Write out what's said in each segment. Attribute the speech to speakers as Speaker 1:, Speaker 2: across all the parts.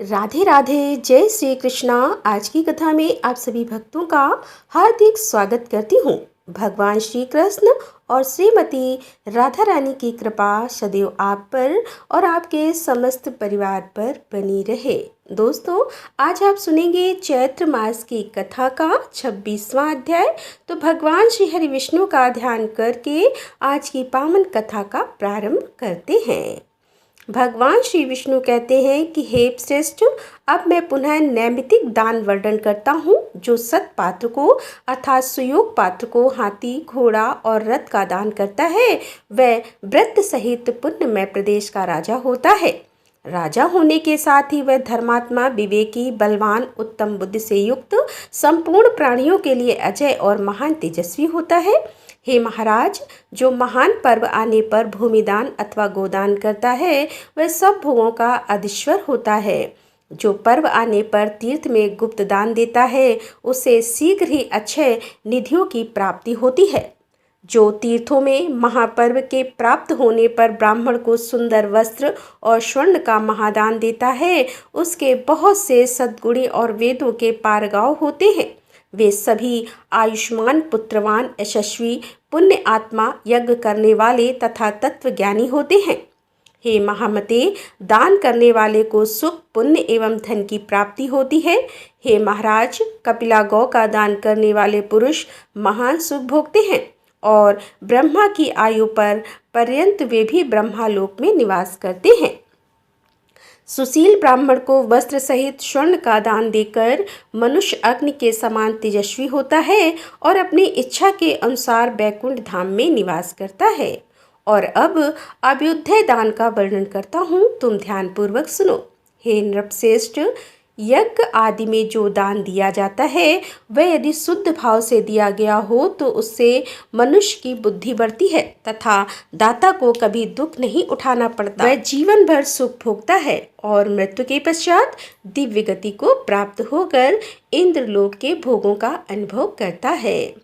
Speaker 1: राधे राधे, जय श्री कृष्णा। आज की कथा में आप सभी भक्तों का हार्दिक स्वागत करती हूँ। भगवान श्री कृष्ण और श्रीमती राधा रानी की कृपा सदैव आप पर और आपके समस्त परिवार पर बनी रहे। दोस्तों, आज आप सुनेंगे चैत्र मास की कथा का 26वां अध्याय। तो भगवान श्री हरि विष्णु का ध्यान करके आज की पावन कथा का प्रारंभ करते हैं। भगवान श्री विष्णु कहते हैं कि हे श्रेष्ठ, अब मैं पुनः नैमित्तिक दान वर्णन करता हूँ। जो सत पात्र को अर्थात सुयोग पात्र को हाथी, घोड़ा और रथ का दान करता है, वह व्रत सहित पुण्यमय प्रदेश का राजा होता है। राजा होने के साथ ही वह धर्मात्मा, विवेकी, बलवान, उत्तम बुद्धि से युक्त, संपूर्ण प्राणियों के लिए अजय और महान तेजस्वी होता है। हे महाराज, जो महान पर्व आने पर भूमिदान अथवा गोदान करता है, वह सब भोगों का अधीश्वर होता है। जो पर्व आने पर तीर्थ में गुप्त दान देता है, उसे शीघ्र ही अक्षय निधियों की प्राप्ति होती है। जो तीर्थों में महापर्व के प्राप्त होने पर ब्राह्मण को सुंदर वस्त्र और स्वर्ण का महादान देता है, उसके बहुत से सद्गुणी और वेदों के पारगाव होते हैं। वे सभी आयुष्मान, पुत्रवान, यशस्वी, पुण्य आत्मा, यज्ञ करने वाले तथा तत्वज्ञानी होते हैं। हे महामते, दान करने वाले को सुख, पुण्य एवं धन की प्राप्ति होती है। हे महाराज, कपिला गौ का दान करने वाले पुरुष महान सुख भोगते हैं और ब्रह्मा की आयु पर पर्यंत वे भी ब्रह्मालोक में निवास करते हैं। सुशील ब्राह्मण को वस्त्र सहित स्वर्ण का दान देकर मनुष्य अग्नि के समान तेजस्वी होता है और अपनी इच्छा के अनुसार बैकुंठ धाम में निवास करता है। और अब अभ्युदय दान का वर्णन करता हूँ, तुम ध्यान पूर्वक सुनो। हे नृपश्रेष्ठ, यज्ञ आदि में जो दान दिया जाता है, वह यदि शुद्ध भाव से दिया गया हो तो उससे मनुष्य की बुद्धि बढ़ती है तथा दाता को कभी दुख नहीं उठाना पड़ता। वह जीवन भर सुख भोगता है और मृत्यु के पश्चात दिव्य गति को प्राप्त होकर इंद्रलोक के भोगों का अनुभव करता है।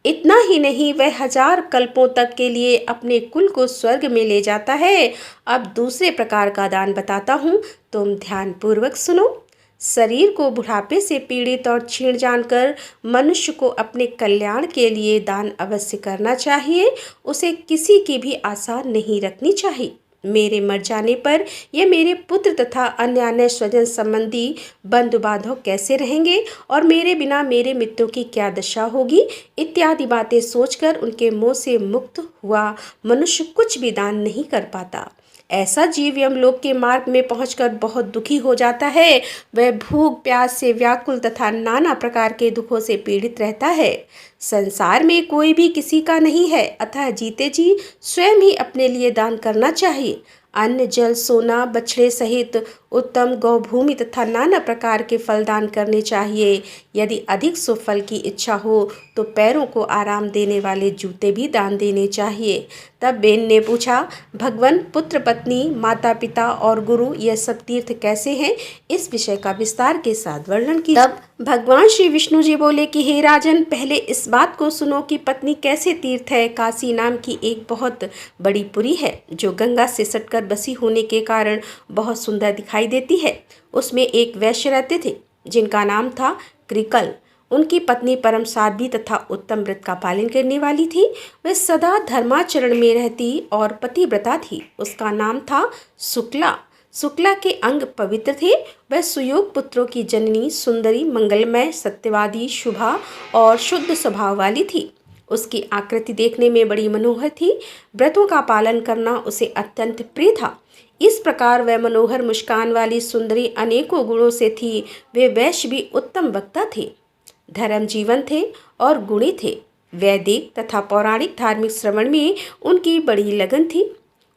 Speaker 1: इतना ही नहीं, वह 1000 कल्पों तक के लिए अपने कुल को स्वर्ग में ले जाता है। अब दूसरे प्रकार का दान बताता हूँ, तुम ध्यान पूर्वक सुनो। शरीर को बुढ़ापे से पीड़ित और क्षीण जानकर मनुष्य को अपने कल्याण के लिए दान अवश्य करना चाहिए। उसे किसी की भी आशा नहीं रखनी चाहिए। मेरे मर जाने पर ये मेरे पुत्र तथा अन्य स्वजन संबंधी बंधु बांधव कैसे रहेंगे और मेरे बिना मेरे मित्रों की क्या दशा होगी, इत्यादि बातें सोचकर उनके मोह से मुक्त हुआ मनुष्य कुछ भी दान नहीं कर पाता। ऐसा जीव यमलोक के मार्ग में पहुंचकर बहुत दुखी हो जाता है। वह भूख प्यास से व्याकुल तथा नाना प्रकार के दुखों से पीड़ित रहता है। संसार में कोई भी किसी का नहीं है, अतः जीते जी स्वयं ही अपने लिए दान करना चाहिए। अन्न, जल, सोना, बछड़े सहित उत्तम गौभूमि तथा नाना प्रकार के फल दान करने चाहिए। यदि अधिक सुफल की इच्छा हो तो पैरों को आराम देने वाले जूते भी दान देने चाहिए। तब बेन ने पूछा, भगवान, पुत्र, पत्नी, माता पिता और गुरु, यह सब तीर्थ कैसे हैं? इस विषय का विस्तार के साथ वर्णन कीजिए। तब भगवान श्री विष्णु जी बोले कि हे राजन, पहले इस बात को सुनो कि पत्नी कैसे तीर्थ है। काशी नाम की एक बहुत बड़ी पुरी है, जो गंगा से सटकर बसी होने के कारण बहुत सुंदर दिखाई देती है। उसमें एक वैश्य रहते थे जिनका नाम था कृकल। उनकी पत्नी परम साध्वी तथा उत्तम व्रत का पालन करने वाली थी। वह सदा धर्माचरण में रहती और पतिव्रता थी। उसका नाम था शुक्ला। शुक्ला के अंग पवित्र थे। वह सुयोग पुत्रों की जननी, सुंदरी, मंगलमय, सत्यवादी, शुभा और शुद्ध स्वभाव वाली थी। उसकी आकृति देखने में बड़ी मनोहर थी। व्रतों का पालन करना उसे अत्यंत प्रिय था। इस प्रकार वह मनोहर मुस्कान वाली सुंदरी अनेकों गुणों से थी। वे वैश्य भी उत्तम वक्ता थे, धर्म जीवन थे और गुणी थे। वैदिक तथा पौराणिक धार्मिक श्रवण में उनकी बड़ी लगन थी।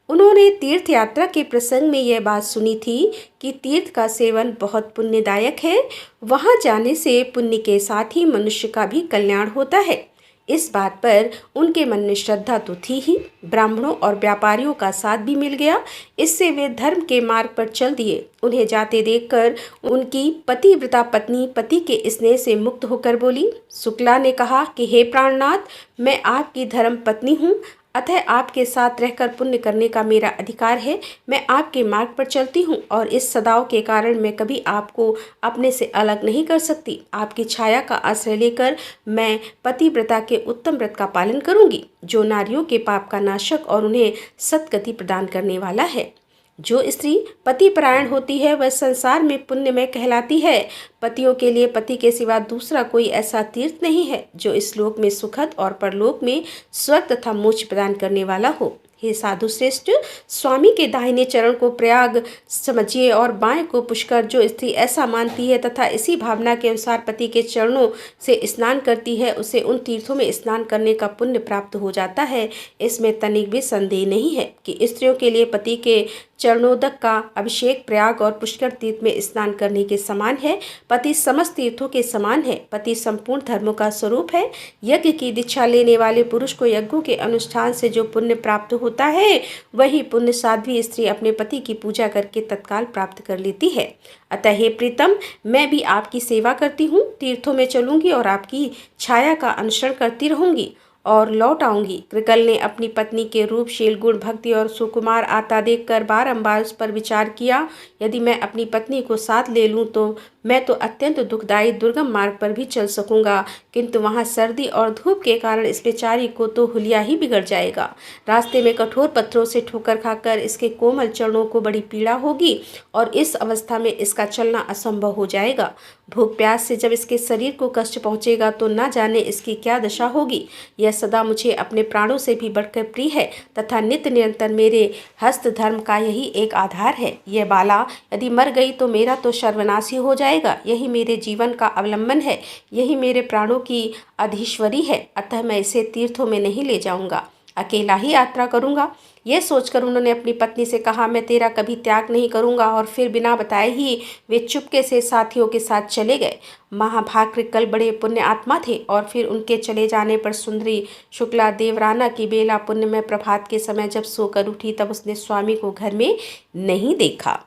Speaker 1: उन्होंने तीर्थ यात्रा के प्रसंग में यह बात सुनी थी कि तीर्थ का सेवन बहुत पुण्यदायक है। वहां जाने से पुण्य के साथ ही मनुष्य का भी कल्याण होता है। इस बात पर उनके मन में श्रद्धा तो थी ही, ब्राह्मणों और व्यापारियों का साथ भी मिल गया। इससे वे धर्म के मार्ग पर चल दिए। उन्हें जाते देखकर उनकी पतिव्रता पत्नी पति के स्नेह से मुक्त होकर बोली। शुक्ला ने कहा कि हे प्राणनाथ, मैं आपकी धर्म पत्नी हूँ। अतः आपके साथ रहकर पुण्य करने का मेरा अधिकार है। मैं आपके मार्ग पर चलती हूँ और इस सदाव के कारण मैं कभी आपको अपने से अलग नहीं कर सकती। आपकी छाया का आश्रय लेकर मैं पतिव्रता के उत्तम व्रत का पालन करूंगी, जो नारियों के पाप का नाशक और उन्हें सद्गति प्रदान करने वाला है। जो स्त्री पतिपरायण होती है वह संसार में पुण्यमय कहलाती है। पतियों के लिए पति के सिवा दूसरा कोई ऐसा तीर्थ नहीं है जो इस लोक में सुखद और परलोक में स्वर्ग तथा मोक्ष प्रदान करने वाला हो। हे साधु श्रेष्ठ, स्वामी के दाहिने चरण को प्रयाग समझिए और बाएं को पुष्कर। जो स्त्री ऐसा मानती है तथा इसी भावना के अनुसार पति के चरणों से स्नान करती है, उसे उन तीर्थों में स्नान करने का पुण्य प्राप्त हो जाता है। इसमें तनिक भी संदेह नहीं है कि स्त्रियों के लिए पति के चरणोदक का अभिषेक प्रयाग और पुष्कर तीर्थ में स्नान करने के समान है। पति समस्त तीर्थों के समान है। पति संपूर्ण धर्मों का स्वरूप है। यज्ञ की दीक्षा लेने वाले पुरुष को यज्ञों के अनुष्ठान से जो पुण्य प्राप्त होता है, वही पुण्य साध्वी स्त्री अपने पति की पूजा करके तत्काल प्राप्त कर लेती है। अतः हे प्रीतम, मैं भी आपकी सेवा करती हूँ, तीर्थों में चलूंगी और आपकी छाया का अनुसरण करती रहूंगी और लौट आऊंगी। कृकल ने अपनी पत्नी के रूप, शील, गुण, भक्ति और सुकुमार आता देखकर बारंबार उस पर विचार किया। यदि मैं अपनी पत्नी को साथ ले लूं तो मैं तो अत्यंत दुखदायी दुर्गम मार्ग पर भी चल सकूंगा, किंतु वहां सर्दी और धूप के कारण इस बेचारी को तो हुलिया ही बिगड़ जाएगा। रास्ते में कठोर पत्थरों से ठोकर खाकर इसके कोमल चरणों को बड़ी पीड़ा होगी और इस अवस्था में इसका चलना असंभव हो जाएगा। भूख प्यास से जब इसके शरीर को कष्ट पहुंचेगा तो न जाने इसकी क्या दशा होगी। यह सदा मुझे अपने प्राणों से भी बढ़कर प्रिय है तथा नित्य निरंतर मेरे हस्त धर्म का यही एक आधार है। यह बाला यदि मर गई तो मेरा तो सर्वनाश ही हो जाएगा। यही मेरे जीवन का अवलंबन है, यही मेरे प्राणों की अधीश्वरी है। अतः मैं इसे तीर्थों में नहीं ले जाऊंगा, अकेला ही यात्रा करूंगा। यह सोचकर उन्होंने अपनी पत्नी से कहा, मैं तेरा कभी त्याग नहीं करूंगा। और फिर बिना बताए ही वे चुपके से साथियों के साथ चले गए। महाभाग कृकल बड़े पुण्य आत्मा थे और फिर उनके चले जाने पर सुंदरी शुक्ला देवराना की बेला पुण्य में प्रभात के समय जब सोकर उठी तब उसने स्वामी को घर में नहीं देखा।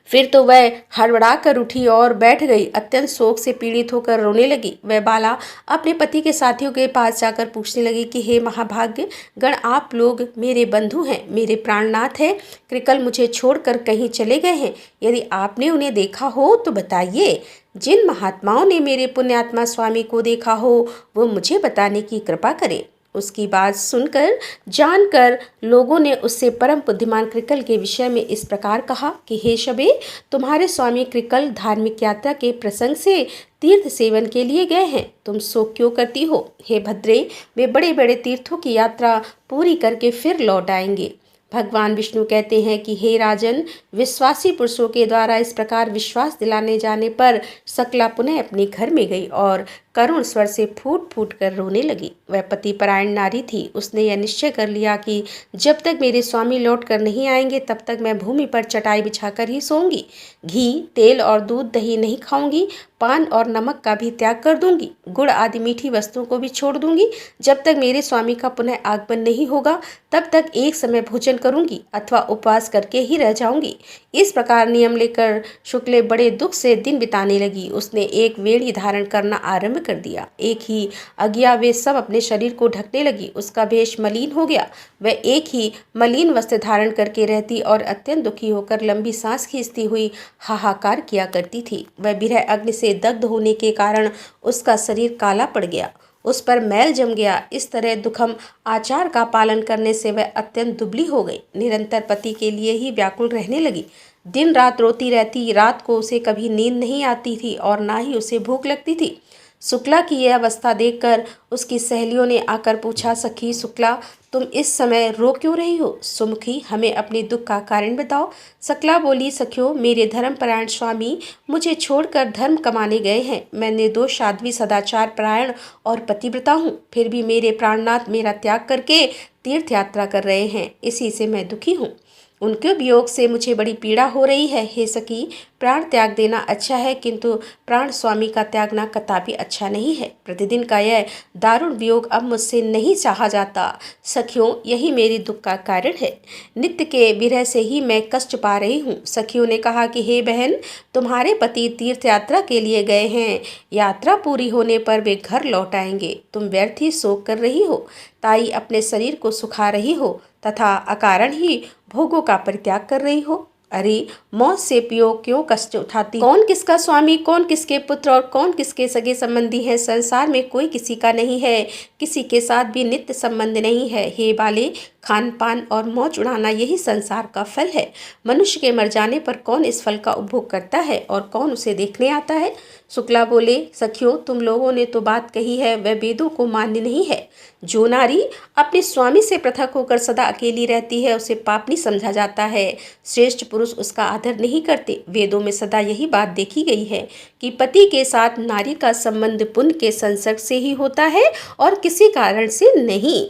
Speaker 1: फिर तो वह हड़बड़ा कर उठी और बैठ गई। अत्यंत शोक से पीड़ित होकर रोने लगी। वह बाला अपने पति के साथियों के पास जाकर पूछने लगी कि हे महाभाग्य गण, आप लोग मेरे बंधु हैं, मेरे प्राणनाथ हैं। कृकल मुझे छोड़कर कहीं चले गए हैं। यदि आपने उन्हें देखा हो तो बताइए। जिन महात्माओं ने मेरे पुण्यात्मा स्वामी को देखा हो वो मुझे बताने की कृपा करें। उसकी बात सुनकर जानकर लोगों ने उससे परम बुद्धिमान कृकल के विषय में इस प्रकार कहा कि हे शबे, तुम्हारे स्वामी कृकल धार्मिक यात्रा के प्रसंग से तीर्थ सेवन के लिए गए हैं। तुम शोक क्यों करती हो? हे भद्रे, वे बड़े बड़े तीर्थों की यात्रा पूरी करके फिर लौट आएंगे। भगवान विष्णु कहते हैं कि हे राजन, विश्वासी पुरुषों के द्वारा इस प्रकार विश्वास दिलाने जाने पर सकला पुनः अपने घर में गई और करुण स्वर से फूट फूट कर रोने लगी। वह पतिपरायण नारी थी। उसने यह निश्चय कर लिया कि जब तक मेरे स्वामी लौट कर नहीं आएंगे तब तक मैं भूमि पर चटाई बिछाकर ही सोऊंगी। घी, तेल और दूध, दही नहीं खाऊंगी। पान और नमक का भी त्याग कर दूंगी। गुड़ आदि मीठी वस्तुओं को भी छोड़ दूंगी। जब तक मेरे स्वामी का पुनः आगमन नहीं होगा तब तक एक समय भोजन करूंगी अथवा उपवास करके ही रह जाऊंगी। इस प्रकार नियम लेकर शुक्ले बड़े दुख से दिन बिताने लगी। उसने एक वेणी धारण करना आरंभ कर दिया। एक ही अज्ञा वे सब अपने शरीर को ढकने लगी। उसका वेश मलिन हो गया। वह एक ही मलिन वस्त्र धारण करके रहती और अत्यंत दुखी होकर लंबी सांस खींचती हुई हाहाकार किया करती थी। वह बिरह अग्नि से दग्ध होने के कारण उसका शरीर काला पड़ गया, उस पर मैल जम गया। इस तरह दुखम आचार का पालन करने से वह अत्यंत दुबली हो गई। निरंतर पति के लिए ही व्याकुल रहने लगी। दिन रात रोती रहती। रात को उसे कभी नींद नहीं आती थी और ना ही उसे भूख लगती थी। शुक्ला की यह अवस्था देखकर उसकी सहेलियों ने आकर पूछा, सखी शुक्ला, तुम इस समय रो क्यों रही हो? सुमुखी, हमें अपने दुख का कारण बताओ। शुक्ला बोली, सखियों, मेरे धर्मपरायण स्वामी मुझे छोड़कर धर्म कमाने गए हैं। मैं निर्दोष साध्वी, सदाचार परायण और पतिव्रता हूँ। फिर भी मेरे प्राणनाथ मेरा त्याग करके तीर्थ यात्रा कर रहे हैं। इसी से मैं दुखी हूँ। उनके वियोग से मुझे बड़ी पीड़ा हो रही है। हे सखी, प्राण त्याग देना अच्छा है, किंतु प्राण स्वामी का त्यागना कदापि अच्छा नहीं है। प्रतिदिन का यह दारुण वियोग अब मुझसे नहीं चाहा जाता। सखियों, यही मेरी दुख का कारण है। नित्य के विरह से ही मैं कष्ट पा रही हूँ। सखियों ने कहा कि हे बहन, तुम्हारे पति तीर्थ यात्रा के लिए गए हैं। यात्रा पूरी होने पर वे घर लौट आएंगे। तुम व्यर्थ ही शोक कर रही हो, ताई अपने शरीर को सुखा रही हो तथा अकारण ही भोगों का परित्याग कर रही हो। अरे, मौत से पियो क्यों कष्ट उठाती? कौन किसका स्वामी, कौन किसके पुत्र और कौन किसके सगे संबंधी है? संसार में कोई किसी का नहीं है, किसी के साथ भी नित्य संबंध नहीं है। हे बाले, खान पान और मौज उड़ाना यही संसार का फल है। मनुष्य के मर जाने पर कौन इस फल का उपभोग करता है और कौन उसे देखने आता है? शुक्ला बोले, सखियों, तुम लोगों ने तो बात कही है, वह वेदों को मान्य नहीं है। जो नारी अपने स्वामी से पृथक होकर सदा अकेली रहती है, उसे पापनी समझा जाता है। श्रेष्ठ पुरुष उसका आदर नहीं करते। वेदों में सदा यही बात देखी गई है कि पति के साथ नारी का संबंध पुण्य के संसर्ग से ही होता है और किसी कारण से नहीं।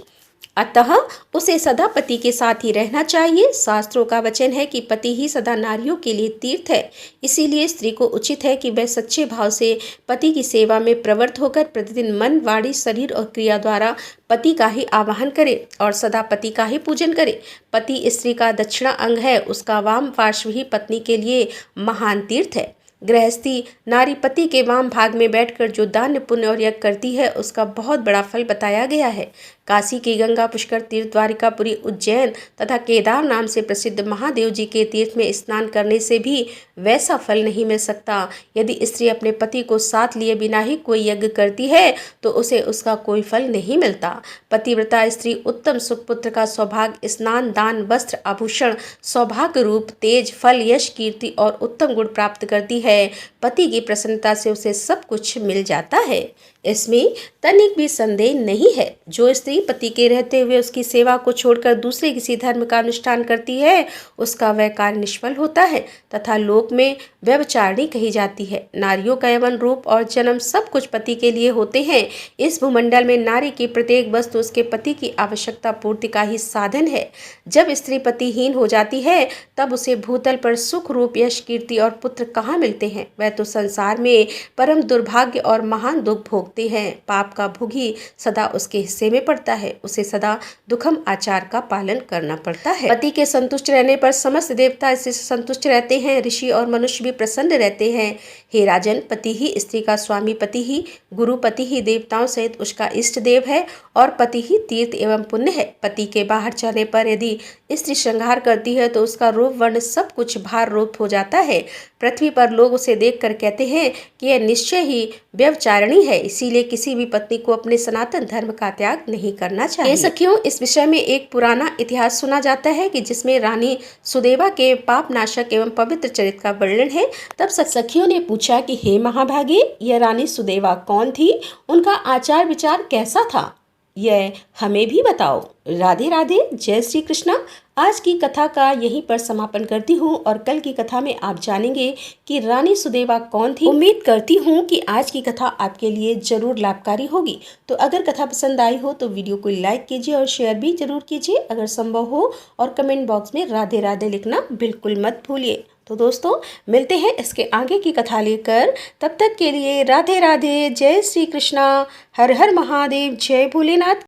Speaker 1: अतः उसे सदा पति के साथ ही रहना चाहिए। शास्त्रों का वचन है कि पति ही सदा नारियों के लिए तीर्थ है। इसीलिए स्त्री को उचित है कि वह सच्चे भाव से पति की सेवा में प्रवृत्त होकर प्रतिदिन मन, वाणी, शरीर और क्रिया द्वारा पति का ही आवाहन करे और सदा पति का ही पूजन करे। पति स्त्री का दक्षिणा अंग है, उसका वाम पार्श्व ही पत्नी के लिए महान तीर्थ है। गृहस्थी नारी पति के वाम भाग में बैठकर जो दान, पुण्य और यज्ञ करती है, उसका बहुत बड़ा फल बताया गया है। काशी की गंगा, पुष्कर तीर्थ, द्वारिकापुरी, उज्जैन तथा केदार नाम से प्रसिद्ध महादेव जी के तीर्थ में स्नान करने से भी वैसा फल नहीं मिल सकता। यदि स्त्री अपने पति को साथ लिए बिना ही कोई यज्ञ करती है तो उसे उसका कोई फल नहीं मिलता। पतिव्रता स्त्री उत्तम सुखपुत्र का सौभाग्य, स्नान, दान, वस्त्र, आभूषण, सौभाग्य रूप, तेज, फल, यश, कीर्ति और उत्तम गुण प्राप्त करती है। पति की प्रसन्नता से उसे सब कुछ मिल जाता है, इसमें तनिक भी संदेह नहीं है। जो स्त्री पति के रहते हुए उसकी सेवा को छोड़कर दूसरे किसी धर्म का अनुष्ठान करती है, उसका वह कार्य निष्फल होता है तथा लोक में व्यभिचारिणी कही जाती है। नारियों का यौवन, रूप और जन्म सब कुछ पति के लिए होते हैं। इस भूमंडल में नारी की प्रत्येक वस्तु उसके पति की आवश्यकता पूर्ति का ही साधन है। जब स्त्री पतिहीन हो जाती है, तब उसे भूतल पर सुख, रूप, यश, कीर्ति और पुत्र कहाँ मिलते हैं? वह तो संसार में परम दुर्भाग्य और महान दुख भोगते हैं। पाप का भोग ही सदा उसके हिस्से में पड़ता है। उसे सदा दुखम आचार का पालन करना पड़ता है। पति के संतुष्ट रहने पर समस्त देवता इससे संतुष्ट रहते हैं, ऋषि और मनुष्य भी प्रसन्न रहते हैं। हे राजन, पति ही स्त्री का स्वामी, पति ही गुरु, पति ही देवताओं सहित उसका इष्ट देव है और पति ही तीर्थ एवं पुण्य है। पति के बाहर चलने पर यदि स्त्री श्रृंगार करती है तो उसका रूप, वर्ण सब कुछ भार रूप हो जाता है। पृथ्वी पर लोग उसे देखकर कहते हैं कि यह निश्चय ही व्यभिचारिणी है। इसीलिए किसी भी पत्नी को अपने सनातन धर्म का त्याग नहीं करना चाहिए। सखियों, इस विषय में एक पुराना इतिहास सुना जाता है कि जिसमें रानी सुदेवा के पाप नाशक एवं पवित्र चरित्र का वर्णन है। तब सखियों ने पूछा कि हे महाभागे, यह रानी सुदेवा कौन थी? उनका आचार विचार कैसा था? यह हमें भी बताओ। राधे राधे, जय श्री कृष्णा। आज की कथा का यहीं पर समापन करती हूँ और कल की कथा में आप जानेंगे कि रानी सुदेवा कौन थी। उम्मीद करती हूँ कि आज की कथा आपके लिए जरूर लाभकारी होगी। तो अगर कथा पसंद आई हो तो वीडियो को लाइक कीजिए और शेयर भी जरूर कीजिए अगर संभव हो, और कमेंट बॉक्स में राधे राधे लिखना बिल्कुल मत भूलिए। तो दोस्तों, मिलते हैं इसके आगे की कथा लेकर। तब तक के लिए राधे राधे, जय श्री कृष्णा, हर हर महादेव, जय भोलेनाथ।